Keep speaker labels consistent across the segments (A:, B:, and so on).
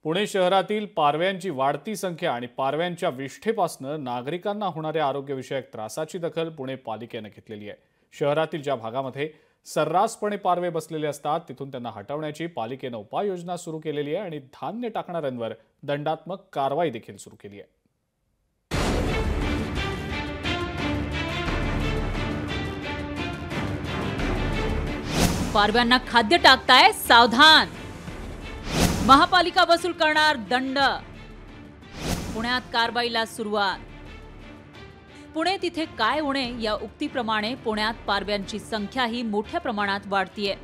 A: पुणे शहरातील पारव्यांची वाढती संख्या आणि पारव्यांच्या विष्ठेपासून नागरिकांना होणाऱ्या आरोग्यविषयक त्रासाची दखल पुणे पालिकेने घेतलेली आहे। शहरातील ज्या भागामध्ये सर्रासपणे पारवे बसलेले असतात तिथून त्यांना हटवण्याची पालिकेने उपाययोजना सुरू केलेली आहे आणि धान्य टाकणाऱ्यांवर दंडात्मक कारवाई देखील सुरू केली आहे।
B: पारव्यांना खाद्य टाकताय, सावधान, महापालिका वसूल करणार दंड। पुण्यात कारवाईला सुरुवात। पुणे तिथे काय उणे या उक्तीप्रमाणे पुण्यात पारव्यांची संख्या ही मोठ्या प्रमाणात वाढतीये।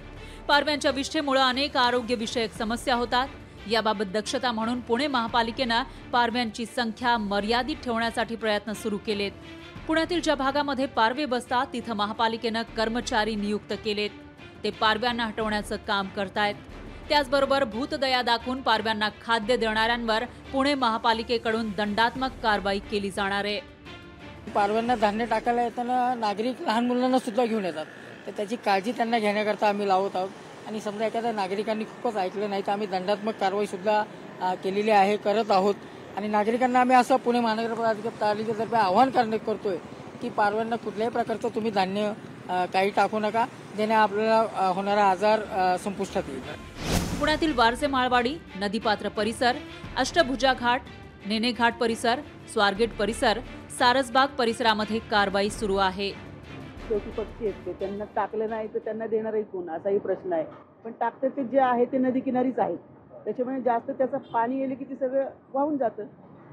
B: पारव्यांच्या विष्ठेमुळे अनेक आरोग्यविषयक समस्या होतात। याबाबत दक्षता म्हणून पुणे महापालिकेने पारव्यांची संख्या मर्यादित ठेवण्यासाठी प्रयत्न सुरू केलेत। पुण्यातील ज्या भागामध्ये पारवे बसतात तिथे महापालिकेने कर्मचारी नियुक्त केलेत। ते पारव्यांना हटवण्याचं काम करतायत। त्याचबरोबर भूतदया दाखवून पारव्यांना खाद्य देणाऱ्यांवर पुणे महापालिकेकडून दंडात्मक कारवाई केली जाणार आहे।
C: पारव्यांना धान्य टाकायला येताना नागरिक लहान मुलांना सुद्धा घेऊन येतात, तर त्याची काळजी त्यांना घेण्याकरता आम्ही लावत आहोत। आणि समजा एखाद्या नागरिकांनी खूपच ऐकलं नाही तर आम्ही दंडात्मक कारवाई सुद्धा केलेली आहे, करत आहोत। आणि नागरिकांना आम्ही असं पुणे महानगरपालिकेतर्फे आवाहन करतोय की पारव्यांना कुठल्याही प्रकारचं तुम्ही धान्य काही टाकू नका, ज्याने आपल्याला होणारा आजार संपुष्टात येईल।
B: पुण्यातील वारजे माळवाडी, नदीपात्र परिसर, अष्टभुजा घाट, नेने घाट परिसर, स्वारगेट परिसर, सारसबाग परिसरामध्ये कारवाई सुरू आहे।
D: शेवटी पक्षी आहेत, त्यांना टाकलं नाही तर त्यांना देणारही कोण असाही प्रश्न आहे। पण टाकते ते जे आहे ते नदी किनारीच आहेत, त्याच्यामुळे जास्त त्याचं पाणी येले की ते सगळं वाहून जातं।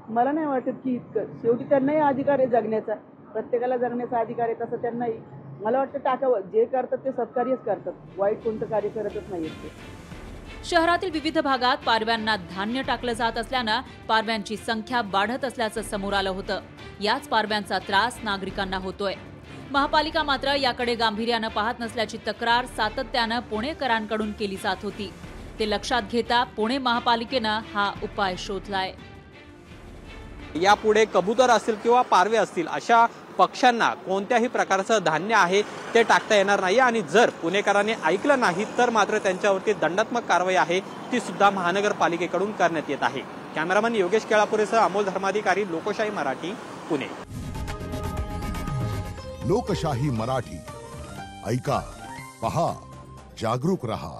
D: मला नाही वाटत की इतकं, शेवटी त्यांनाही अधिकार आहे जगण्याचा, प्रत्येकाला जगण्याचा अधिकार आहे, तसं त्यांनाही मला वाटतं टाकावं। जे करतात ते सत्कार्यच करतात, वाईट कोणतं कार्य करतच नाहीत ते।
B: शहरातील विविध भागात पारव्यांना धान्य टाकलं जात असल्यानं पारव्यांची संख्या वाढत असल्याचं समोर आलं होतं। याच पारव्यांचा त्रास नागरिकांना होतोय। महापालिका मात्र याकडे गांभीर्यानं पाहत नसल्याची तक्रार सातत्यानं पुणेकरांकडून केली जात होती। ते लक्षात घेता पुणे महापालिकेनं हा उपाय शोधलाय।
E: यापुढे कबूतर असतील किंवा पारवे असतील अशा पक्ष्यांना कोणत्याही प्रकारचं धान्य आहे ते टाकता येणार नाही आणि जर पुणेकरांनी ऐकलं नाही तर मात्र त्यांच्यावरती दंडात्मक कारवाई आहे ती सुद्धा महानगरपालिकेकडून करण्यात येत आहे। कॅमेरामन योगेश केळापुरेसह अमोल धर्माधिकारी, लोकशाही मराठी, पुणे।
F: लोकशाही मराठी, ऐका, पहा, जागरूक रहा।